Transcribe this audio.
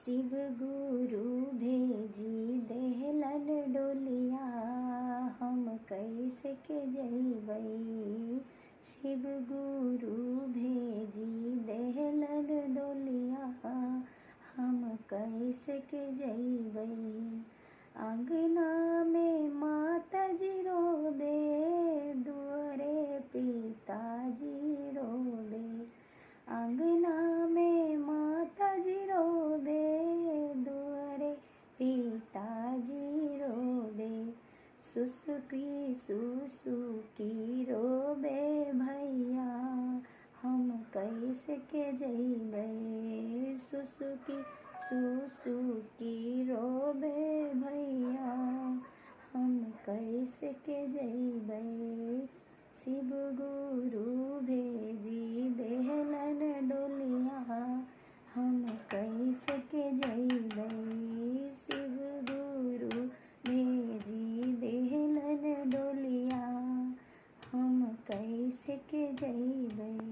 शिव गुरु भेजी देहलन डोलिया, हम कैसे के जइबै। शिव गुरु भेजी देहलन डोलिया, हम कैसे के जइबै। अंगना में माताजी रोबे, दुआरे पिताजी रोबे। अंगना में माताजी रोबे, दुआरे पिताजी रोबे। सुसुकी सुसुकी रोबे भैया, हम कैसे के जइबै। सुसुकी सुसुकी रोबे भैया, हम कैसे के जइबै। शिव गुरु भेजी देहलन डोलिया, हम कैसे के जइबै। शिव गुरु भेजी देहलन डोलिया, हम कैसे के जइबै।